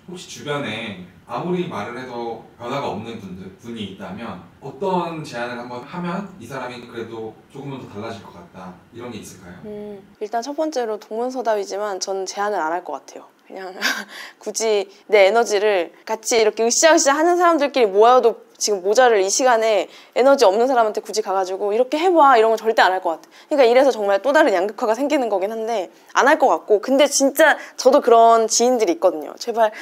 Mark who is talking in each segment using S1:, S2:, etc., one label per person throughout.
S1: 혹시 주변에 아무리 말을 해도 변화가 없는 분이 있다면 어떤 제안을 한번 하면 이 사람이 그래도 조금은 더 달라질 것 같다, 이런 게 있을까요?
S2: 일단 첫 번째로 동문서답이지만 저는 제안을 안 할 것 같아요. 그냥 굳이 내 에너지를 같이 이렇게 으쌰으쌰 하는 사람들끼리 모여도 지금 모자를 이 시간에 에너지 없는 사람한테 굳이 가가지고 이렇게 해봐 이런 건 절대 안 할 것 같아. 그러니까 이래서 정말 또 다른 양극화가 생기는 거긴 한데 안 할 것 같고, 근데 진짜 저도 그런 지인들이 있거든요. 제발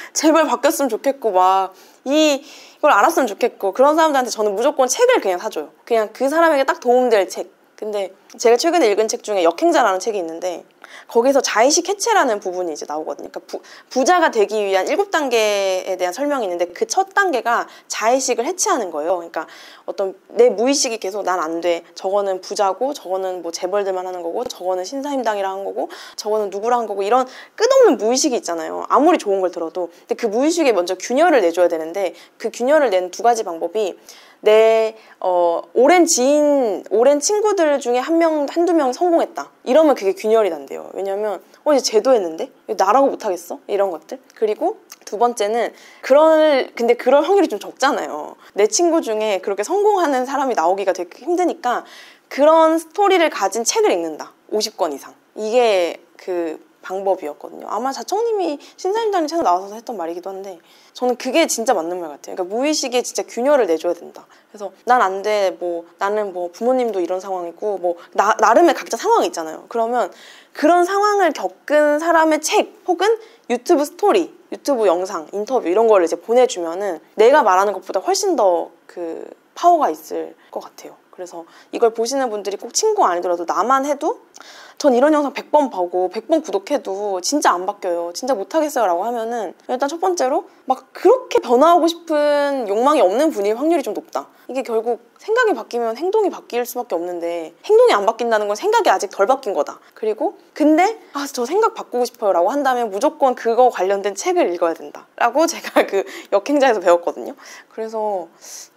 S2: 바뀌었으면 좋겠고 막 이걸 알았으면 좋겠고, 그런 사람들한테 저는 무조건 책을 그냥 사줘요. 그냥 그 사람에게 딱 도움될 책. 근데 제가 최근에 읽은 책 중에 역행자라는 책이 있는데 거기서 자의식 해체라는 부분이 이제 나오거든요. 그러니까 부자가 되기 위한 7단계에 대한 설명이 있는데 그 첫 단계가 자의식을 해체하는 거예요. 그러니까 어떤 내 무의식이 계속 난 안 돼, 저거는 부자고 저거는 뭐 재벌들만 하는 거고 저거는 신사임당이라 한 거고 저거는 누구라 한 거고, 이런 끝없는 무의식이 있잖아요. 아무리 좋은 걸 들어도. 근데 그 무의식에 먼저 균열을 내줘야 되는데 그 균열을 내는 두 가지 방법이 내 오랜 지인, 오랜 친구들 중에 한두 명 성공했다 이러면 그게 균열이 난대요. 왜냐면 이제 쟤도 했는데 나라고 못하겠어? 이런 것들. 그리고 두 번째는 근데 그럴 확률이 좀 적잖아요. 내 친구 중에 그렇게 성공하는 사람이 나오기가 되게 힘드니까 그런 스토리를 가진 책을 읽는다. 50권 이상. 이게 그 방법이었거든요. 아마 자청님이 신사임당의 채널 나와서 했던 말이기도 한데 저는 그게 진짜 맞는 말 같아요. 그러니까 무의식에 진짜 균열을 내줘야 된다. 그래서 난 안 돼, 뭐 나는 뭐 부모님도 이런 상황이고 뭐 나름의 각자 상황이 있잖아요. 그러면 그런 상황을 겪은 사람의 책 혹은 유튜브 스토리, 유튜브 영상, 인터뷰 이런 거를 이제 보내주면은 내가 말하는 것보다 훨씬 더 그 파워가 있을 것 같아요. 그래서 이걸 보시는 분들이 꼭 친구 아니더라도 나만 해도 전 이런 영상 100번 보고 100번 구독해도 진짜 안 바뀌어요, 진짜 못하겠어요 라고 하면은 일단 첫 번째로 막 그렇게 변화하고 싶은 욕망이 없는 분일 확률이 좀 높다. 이게 결국 생각이 바뀌면 행동이 바뀔 수밖에 없는데 행동이 안 바뀐다는 건 생각이 아직 덜 바뀐 거다. 그리고 근데 저 생각 바꾸고 싶어요 라고 한다면 무조건 그거 관련된 책을 읽어야 된다 라고 제가 그 역행자에서 배웠거든요. 그래서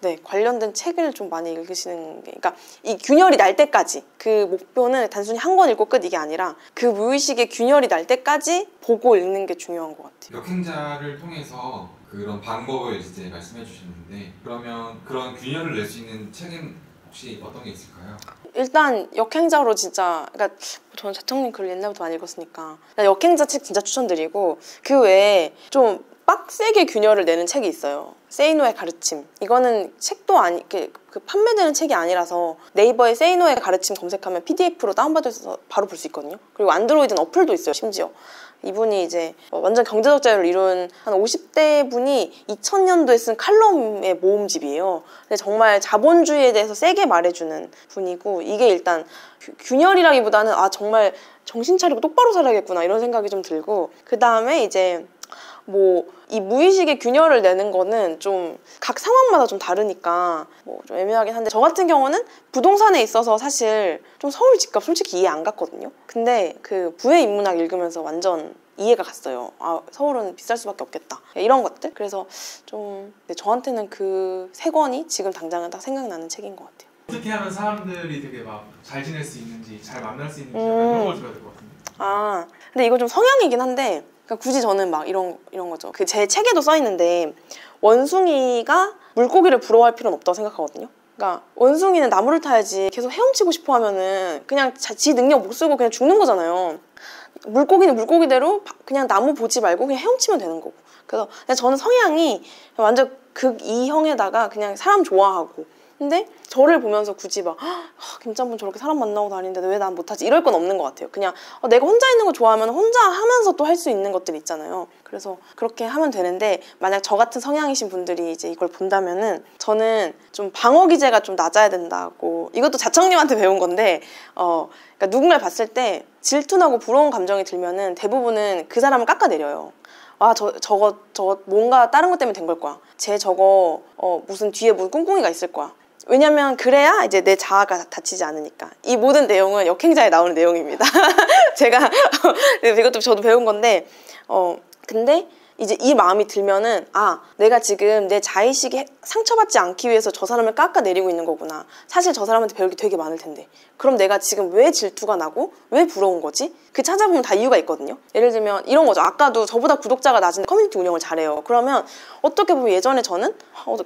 S2: 네, 관련된 책을 좀 많이 읽으시는 게, 그러니까 이 균열이 날 때까지, 그 목표는 단순히 한 권 읽고 끝 이게 아니라 그 무의식의 균열이 날 때까지 보고 읽는 게 중요한 것 같아요.
S1: 역행자를 통해서 그런 방법을 이제 말씀해 주셨는데, 그러면 그런 균열을 낼 수 있는 책은 혹시 어떤 게 있을까요?
S2: 일단 역행자로 진짜, 그러니까 저는 자청님 글을 옛날부터 많이 읽었으니까 역행자 책 진짜 추천드리고, 그 외에 좀 빡세게 균열을 내는 책이 있어요. 세이노의 가르침. 이거는 책도 그 판매되는 책이 아니라서 네이버에 세이노의 가르침 검색하면 PDF로 다운받아서 바로 볼 수 있거든요. 그리고 안드로이드는 어플도 있어요, 심지어. 이분이 이제 완전 경제적 자유를 이룬 한 50대 분이 2000년도에 쓴 칼럼의 모음집이에요. 근데 정말 자본주의에 대해서 세게 말해주는 분이고, 이게 일단 균열이라기보다는 정말 정신 차리고 똑바로 살아야겠구나 이런 생각이 좀 들고, 그 다음에 이제 뭐 이 무의식의 균열을 내는 거는 좀 각 상황마다 좀 다르니까 뭐 좀 애매하긴 한데, 저 같은 경우는 부동산에 있어서 사실 좀 서울 집값 솔직히 이해 안 갔거든요. 근데 그 부의 인문학 읽으면서 완전 이해가 갔어요. 서울은 비쌀 수밖에 없겠다 이런 것들. 그래서 좀 저한테는 그 세 권이 지금 당장은 딱 생각나는 책인 것 같아요.
S3: 어떻게 하면 사람들이 되게 막 잘 지낼 수 있는지, 잘 만날 수 있는지 이런 걸 들어야 될 것 같은데.
S2: 근데 이거 좀 성향이긴 한데, 그러니까 굳이 저는 막 이런 거죠. 그 제 책에도 써 있는데 원숭이가 물고기를 부러워할 필요는 없다고 생각하거든요. 그러니까 원숭이는 나무를 타야지 계속 헤엄치고 싶어 하면은 그냥 지 능력 못 쓰고 그냥 죽는 거잖아요. 물고기는 물고기대로 그냥 나무 보지 말고 그냥 헤엄치면 되는 거고. 그래서 저는 성향이 완전 극이형에다가 그냥 사람 좋아하고, 근데 저를 보면서 굳이 막 김짬분 저렇게 사람 만나고 다니는데 왜 난 못하지 이럴 건 없는 것 같아요. 그냥 내가 혼자 있는 거 좋아하면 혼자 하면서 또 할 수 있는 것들 있잖아요. 그래서 그렇게 하면 되는데, 만약 저 같은 성향이신 분들이 이제 이걸 본다면은 저는 좀 방어 기제가 좀 낮아야 된다고, 이것도 자청님한테 배운 건데 그러니까 누군가를 봤을 때 질투나고 부러운 감정이 들면은 대부분은 그 사람을 깎아내려요. 저거 뭔가 다른 것 때문에 된 걸 거야. 쟤 저거 무슨 뒤에 무슨 꿍꿍이가 있을 거야. 왜냐면 그래야 이제 내 자아가 다치지 않으니까. 이 모든 내용은 역행자에 나오는 내용입니다. 제가 이것도 저도 배운 건데 근데 이제 이 마음이 들면은 아 내가 지금 내 자의식이 상처받지 않기 위해서 저 사람을 깎아내리고 있는 거구나. 사실 저 사람한테 배울 게 되게 많을 텐데 그럼 내가 지금 왜 질투가 나고 왜 부러운 거지? 그 찾아보면 다 이유가 있거든요. 예를 들면 이런 거죠. 아까도 저보다 구독자가 낮은데 커뮤니티 운영을 잘해요. 그러면 어떻게 보면 예전에 저는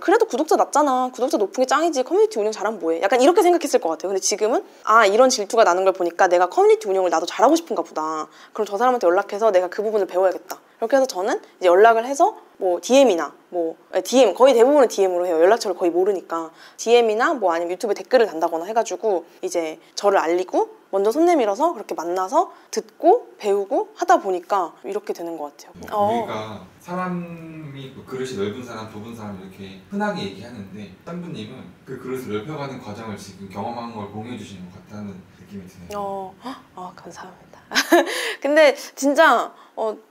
S2: 그래도 구독자 낮잖아. 구독자 높은 게 짱이지. 커뮤니티 운영 잘하면 뭐해. 약간 이렇게 생각했을 것 같아요. 근데 지금은 아 이런 질투가 나는 걸 보니까 내가 커뮤니티 운영을 나도 잘하고 싶은가 보다. 그럼 저 사람한테 연락해서 내가 그 부분을 배워야겠다. 이렇게 해서 저는 이제 연락을 해서 뭐 DM이나 뭐 DM 거의 대부분은 DM으로 해요. 연락처를 거의 모르니까 DM이나 뭐 아니면 유튜브에 댓글을 단다거나 해가지고 이제 저를 알리고 먼저 손 내밀어서 그렇게 만나서 듣고 배우고 하다 보니까 이렇게 되는 것 같아요.
S1: 우리가 사람이 뭐 그릇이 넓은 사람, 좁은 사람 이렇게 흔하게 얘기하는데 딴분님은 그 그릇을 넓혀가는 과정을 지금 경험한 걸 공유해 주시는 것 같다는 느낌이 드네요.
S2: 감사합니다. 근데 진짜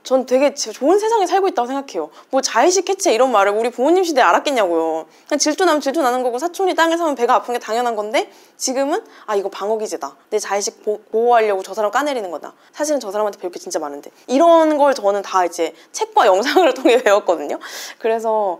S2: 전 되게 좋은 세상에 살고 있다고 생각해요. 뭐 자의식 해체 이런 말을 우리 부모님 시대에 알았겠냐고요. 그냥 질투 나면 질투 나는 거고 사촌이 땅을 사면 배가 아픈 게 당연한 건데 지금은 아 이거 방어기제다. 내 자의식 보호하려고 저 사람 까내리는 거다. 사실은 저 사람한테 배울 게 진짜 많은데 이런 걸 저는 다 이제 책과 영상을 통해 배웠거든요. 그래서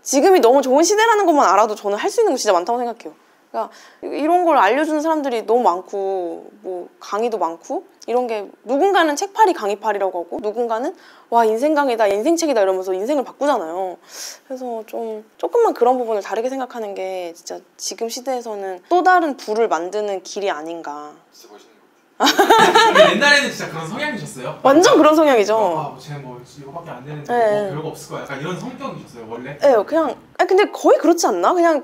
S2: 지금이 너무 좋은 시대라는 것만 알아도 저는 할 수 있는 거 진짜 많다고 생각해요. 그러니까 이런 걸 알려주는 사람들이 너무 많고 뭐 강의도 많고 이런 게 누군가는 책팔이 강의팔이라고 하고 누군가는 와 인생 강의다 인생책이다 이러면서 인생을 바꾸잖아요. 그래서 조금만 그런 부분을 다르게 생각하는 게 진짜 지금 시대에서는 또 다른 부를 만드는 길이 아닌가.
S3: 근데 옛날에는 진짜 그런 성향이셨어요?
S2: 완전 그런 성향이죠.
S3: 쟤는 뭐 이거밖에 안 되는데
S2: 네.
S3: 뭐 별거 없을 거야. 약간 이런 성격이셨어요 원래?
S2: 네, 그냥 근데 거의 그렇지 않나? 그냥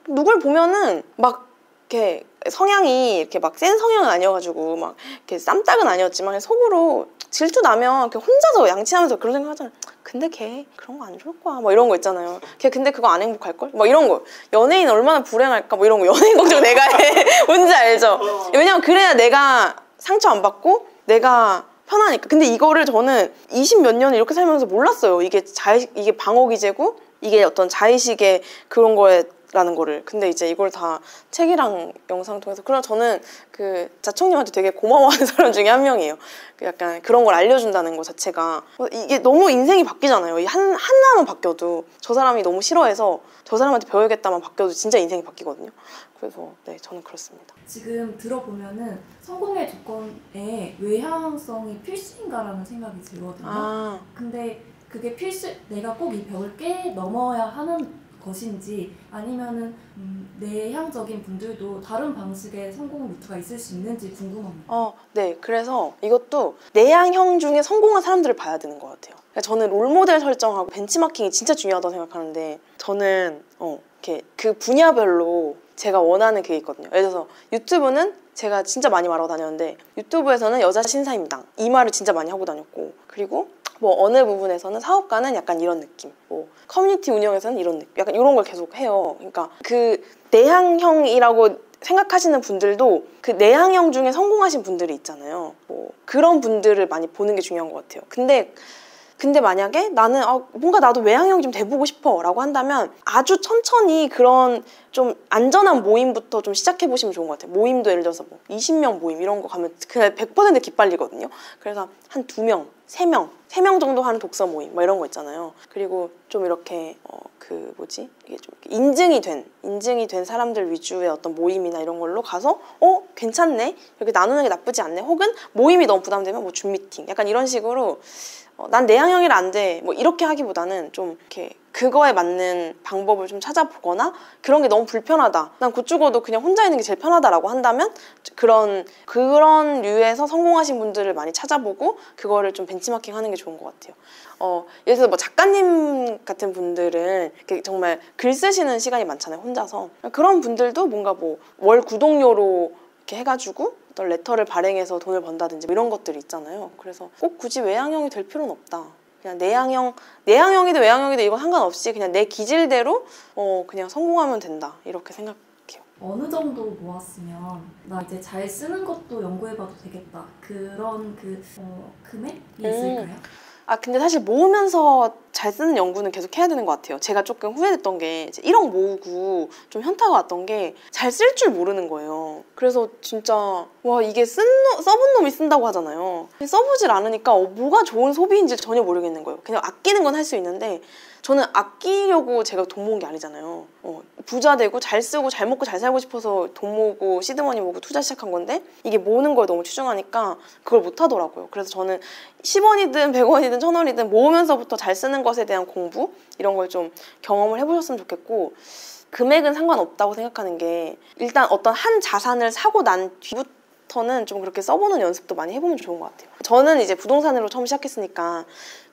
S2: 누굴 보면은 막 이렇게 성향이 이렇게 막 센 성향은 아니어가지고 막 이렇게 쌈딱은 아니었지만 그냥 속으로 질투 나면 그냥 혼자서 양치하면서 그런 생각하잖아요. 근데 걔 그런 거 안 좋을 거야. 뭐 이런 거 있잖아요. 걔 근데 그거 안 행복할 걸? 막 이런 거. 연예인 얼마나 불행할까? 뭐 이런 거. 연예인 걱정 내가 해. 뭔지 알죠? 왜냐면 그래야 내가 상처 안 받고 내가 편하니까. 근데 이거를 저는 20 몇 년을 이렇게 살면서 몰랐어요. 이게 방어 기제고 이게 어떤 자의식의 그런 거라는 거를. 근데 이제 이걸 다 책이랑 영상 통해서. 그럼 저는 그 자청님한테 되게 고마워하는 사람 중에 한 명이에요. 약간 그런 걸 알려준다는 거 자체가. 이게 너무 인생이 바뀌잖아요. 하나만 바뀌어도 저 사람이 너무 싫어해서 저 사람한테 배워야겠다만 바뀌어도 진짜 인생이 바뀌거든요. 그래서 네, 저는 그렇습니다.
S4: 지금 들어보면은 성공의 조건에 외향성이 필수인가라는 생각이 들거든요. 근데 그게 내가 꼭 이 벽을 넘어야 하는 것인지 아니면은 내향적인 분들도 다른 방식의 성공 루트가 있을 수 있는지 궁금합니다.
S2: 네. 그래서 이것도 내향형 중에 성공한 사람들을 봐야 되는 것 같아요. 그러니까 저는 롤모델 설정하고 벤치마킹이 진짜 중요하다고 생각하는데 저는 이렇게 그 분야별로 제가 원하는 그게 있거든요. 예를 들어서 유튜브는 제가 진짜 많이 말하고 다녔는데 유튜브에서는 여자 신사임당 이 말을 진짜 많이 하고 다녔고 그리고 뭐 어느 부분에서는 사업가는 약간 이런 느낌 뭐 커뮤니티 운영에서는 이런 느낌 약간 이런 걸 계속 해요. 그러니까 그 내향형이라고 생각하시는 분들도 그 내향형 중에 성공하신 분들이 있잖아요. 뭐 그런 분들을 많이 보는 게 중요한 것 같아요. 근데 만약에 나는 뭔가 나도 외향형이 좀 돼보고 싶어 라고 한다면 아주 천천히 그런 좀 안전한 모임부터 좀 시작해보시면 좋은 것 같아요. 모임도 예를 들어서 뭐 20명 모임 이런 거 가면 그냥 100% 기빨리거든요. 그래서 한 2명, 3명 정도 하는 독서 모임 뭐 이런 거 있잖아요. 그리고 좀 이렇게 이게 좀 인증이 된 사람들 위주의 어떤 모임이나 이런 걸로 가서 괜찮네? 이렇게 나누는 게 나쁘지 않네? 혹은 모임이 너무 부담되면 뭐 줌 미팅 약간 이런 식으로 난 내향형이라 안 돼. 뭐 이렇게 하기보다는 좀 이렇게 그거에 맞는 방법을 좀 찾아보거나 그런 게 너무 불편하다. 난 곧 죽어도 그냥 혼자 있는 게 제일 편하다라고 한다면 그런 류에서 성공하신 분들을 많이 찾아보고 그거를 좀 벤치마킹 하는 게 좋은 것 같아요. 예를 들어서 뭐 작가님 같은 분들은 이렇게 정말 글 쓰시는 시간이 많잖아요. 혼자서. 그런 분들도 뭔가 뭐 월 구독료로 이렇게 해가지고 어떤 레터를 발행해서 돈을 번다든지 뭐 이런 것들이 있잖아요. 그래서 꼭 굳이 외향형이 될 필요는 없다. 그냥 내향형이든 외향형이든 이건 상관없이 그냥 내 기질대로 그냥 성공하면 된다. 이렇게 생각해요.
S4: 어느 정도 모았으면 나 이제 잘 쓰는 것도 연구해봐도 되겠다. 그런 금액이 있을까요?
S2: 근데 사실 모으면서 잘 쓰는 연구는 계속 해야 되는 것 같아요. 제가 조금 후회됐던 게 이제 1억 모으고 좀 현타가 왔던 게 잘 쓸 줄 모르는 거예요. 그래서 진짜 와 이게 써본 놈이 쓴다고 하잖아요. 써보질 않으니까 뭐가 좋은 소비인지 전혀 모르겠는 거예요. 그냥 아끼는 건 할 수 있는데 저는 아끼려고 제가 돈 모은 게 아니잖아요. 부자 되고 잘 쓰고 잘 먹고 잘 살고 싶어서 돈 모으고 시드머니 모으고 투자 시작한 건데 이게 모으는 걸 너무 추중하니까 그걸 못 하더라고요. 그래서 저는 10원이든 100원이든 1000원이든 모으면서부터 잘 쓰는 것에 대한 공부 이런 걸 좀 경험을 해보셨으면 좋겠고 금액은 상관없다고 생각하는 게 일단 어떤 한 자산을 사고 난 뒤부터는 좀 그렇게 써보는 연습도 많이 해보면 좋은 것 같아요. 저는 이제 부동산으로 처음 시작했으니까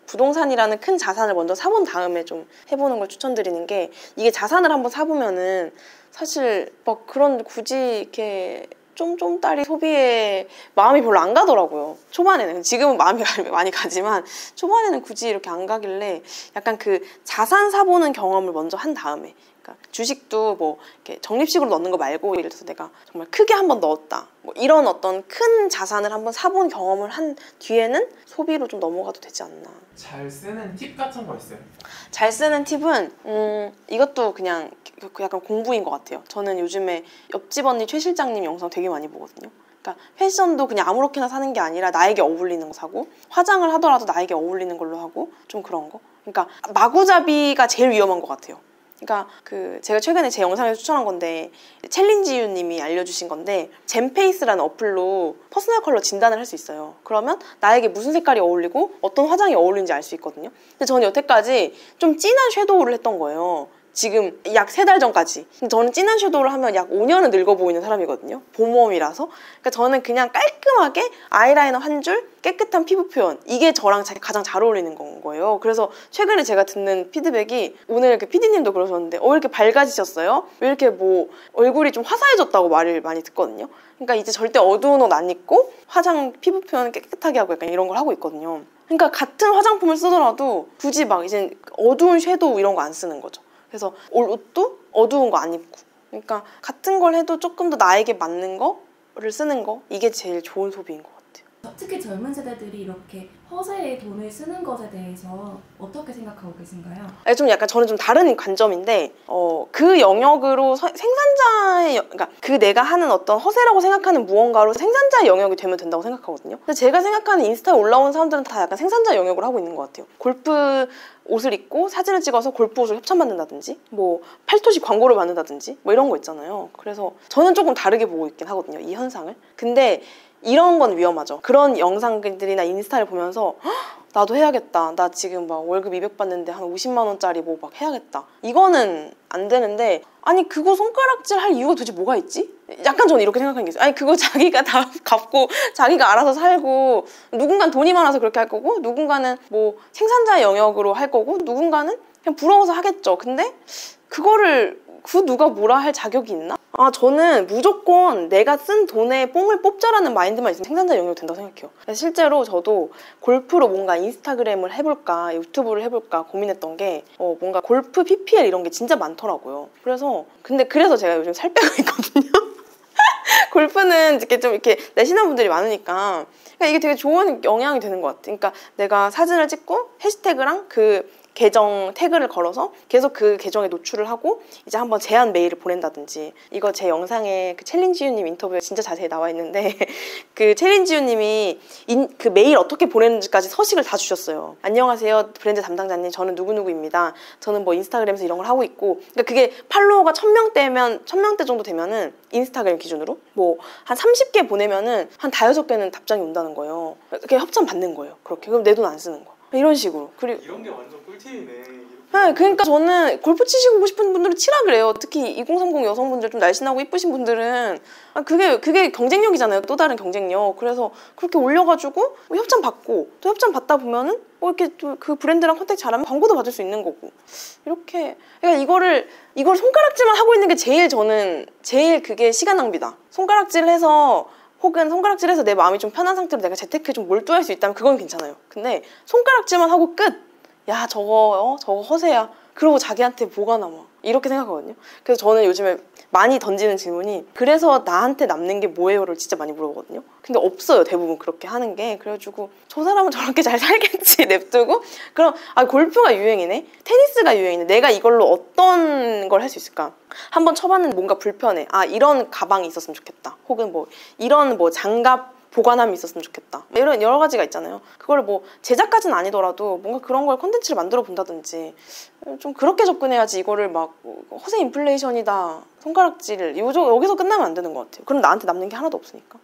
S2: 부동산이라는 큰 자산을 먼저 사본 다음에 좀 해보는 걸 추천드리는 게 이게 자산을 한번 사보면은 사실 막 그런 굳이 이렇게 쫌쫌따리 소비에 마음이 별로 안 가더라고요. 초반에는. 지금은 마음이 많이 가지만 초반에는 굳이 이렇게 안 가길래 약간 그 자산 사보는 경험을 먼저 한 다음에 그러니까 주식도 뭐 이렇게 적립식으로 넣는 거 말고 예를 들어서 내가 정말 크게 한번 넣었다 뭐 이런 어떤 큰 자산을 한번 사본 경험을 한 뒤에는 소비로 좀 넘어가도 되지 않나.
S3: 잘 쓰는 팁 같은 거 있어요?
S2: 잘 쓰는 팁은 이것도 그냥 약간 공부인 것 같아요. 저는 요즘에 옆집 언니 최 실장님 영상 되게 많이 보거든요. 그러니까 패션도 그냥 아무렇게나 사는 게 아니라 나에게 어울리는 거 사고 화장을 하더라도 나에게 어울리는 걸로 하고 좀 그런 거. 그러니까 마구잡이가 제일 위험한 것 같아요. 그러니까 제가 최근에 제 영상에서 추천한 건데 챌린지유님이 알려주신 건데 젠페이스라는 어플로 퍼스널 컬러 진단을 할 수 있어요. 그러면 나에게 무슨 색깔이 어울리고 어떤 화장이 어울리는지 알 수 있거든요. 근데 저는 여태까지 좀 진한 섀도우를 했던 거예요. 지금 약 3달 전까지. 저는 진한 섀도우를 하면 약 5년은 늙어 보이는 사람이거든요. 봄웜이라서. 그러니까 저는 그냥 깔끔하게 아이라이너 한 줄, 깨끗한 피부 표현. 이게 저랑 가장 잘 어울리는 건 거예요. 그래서 최근에 제가 듣는 피드백이 오늘 PD님도 그러셨는데 왜 이렇게 밝아지셨어요? 왜 이렇게 뭐 얼굴이 좀 화사해졌다고 말을 많이 듣거든요. 그러니까 이제 절대 어두운 옷 안 입고 화장, 피부 표현 깨끗하게 하고 약간 이런 걸 하고 있거든요. 그러니까 같은 화장품을 쓰더라도 굳이 막 이제 어두운 섀도우 이런 거 안 쓰는 거죠. 그래서 옷도 어두운 거 안 입고 그러니까 같은 걸 해도 조금 더 나에게 맞는 거를 쓰는 거 이게 제일 좋은 소비인 것 같아요.
S4: 특히 젊은 세대들이 이렇게 허세에 돈을 쓰는 것에 대해서 어떻게 생각하고 계신가요?
S2: 좀 약간 저는 좀 다른 관점인데 그 영역으로 생산자의 그러니까 그 내가 하는 어떤 허세라고 생각하는 무언가로 생산자의 영역이 되면 된다고 생각하거든요. 근데 제가 생각하는 인스타에 올라오는 사람들은 다 약간 생산자 영역으로 하고 있는 것 같아요. 골프 옷을 입고 사진을 찍어서 골프 옷을 협찬받는다든지 뭐 팔토시 광고를 받는다든지 뭐 이런 거 있잖아요. 그래서 저는 조금 다르게 보고 있긴 하거든요, 이 현상을. 근데 이런 건 위험하죠. 그런 영상들이나 인스타를 보면서 나도 해야겠다. 나 지금 막 월급 200 받는데 한 50만 원짜리 뭐 막 해야겠다. 이거는 안 되는데 아니 그거 손가락질 할 이유가 도대체 뭐가 있지? 약간 저는 이렇게 생각하는 게 있어요. 아니 그거 자기가 다 갚고 자기가 알아서 살고 누군가는 돈이 많아서 그렇게 할 거고 누군가는 뭐 생산자의 영역으로 할 거고 누군가는 그냥 부러워서 하겠죠. 근데 그거를 누가 뭐라 할 자격이 있나? 저는 무조건 내가 쓴 돈에 뽕을 뽑자라는 마인드만 있으면 생산자 영역이 된다고 생각해요. 실제로 저도 골프로 뭔가 인스타그램을 해볼까 유튜브를 해볼까 고민했던 게 뭔가 골프 PPL 이런 게 진짜 많더라고요. 그래서 제가 요즘 살 빼고 있거든요. 골프는 이렇게 내시는 분들이 많으니까 이게 되게 좋은 영향이 되는 것 같아요. 그러니까 내가 사진을 찍고 해시태그랑 그 계정 태그를 걸어서 계속 그 계정에 노출을 하고 이제 한번 제안 메일을 보낸다든지 이거 제 영상에 그 챌린지유님 인터뷰에 진짜 자세히 나와 있는데 그 챌린지유님이 그 메일 어떻게 보내는지까지 서식을 다 주셨어요. 안녕하세요 브랜드 담당자님 저는 누구누구입니다. 저는 뭐 인스타그램에서 이런 걸 하고 있고 그러니까 그게 팔로워가 1000명대 정도 되면은 인스타그램 기준으로 뭐 한 30개 보내면은 한 5-6개는 답장이 온다는 거예요. 그게 협찬 받는 거예요. 그렇게 그럼 내 돈 안 쓰는 거 이런 식으로. 그리고
S3: 이런 게 완전 꿀팁이네.
S2: 네, 그러니까 저는 골프 치시고 싶은 분들은 치라 그래요. 특히 2030 여성분들 좀 날씬하고 이쁘신 분들은 그게 경쟁력이잖아요. 또 다른 경쟁력. 그래서 그렇게 올려가지고 협찬 받고 또 협찬 받다 보면은 뭐 이렇게 또 그 브랜드랑 컨택 잘하면 광고도 받을 수 있는 거고 이렇게. 그러니까 이걸 손가락질만 하고 있는 게 제일 그게 시간 낭비다. 손가락질해서 혹은 손가락질해서 내 마음이 좀 편한 상태로 내가 재테크에 좀 몰두할 수 있다면 그건 괜찮아요. 근데 손가락질만 하고 끝! 야 저거 허세야. 그러고 자기한테 뭐가 남아? 이렇게 생각하거든요. 그래서 저는 요즘에 많이 던지는 질문이 그래서 나한테 남는 게 뭐예요를 진짜 많이 물어보거든요. 근데 없어요, 대부분 그렇게 하는 게. 그래가지고 저 사람은 저렇게 잘 살겠지 냅두고 그럼 골프가 유행이네? 테니스가 유행이네? 내가 이걸로 어떤 걸 할 수 있을까? 한번 쳐봤는데 뭔가 불편해. 이런 가방이 있었으면 좋겠다. 혹은 뭐 이런 뭐 장갑 보관함이 있었으면 좋겠다. 이런 여러 가지가 있잖아요. 그걸 뭐 제작까지는 아니더라도 뭔가 그런 걸 콘텐츠를 만들어 본다든지 좀 그렇게 접근해야지 이거를 막 허세 인플레이션이다, 손가락질 여기서 끝나면 안 되는 것 같아요. 그럼 나한테 남는 게 하나도 없으니까.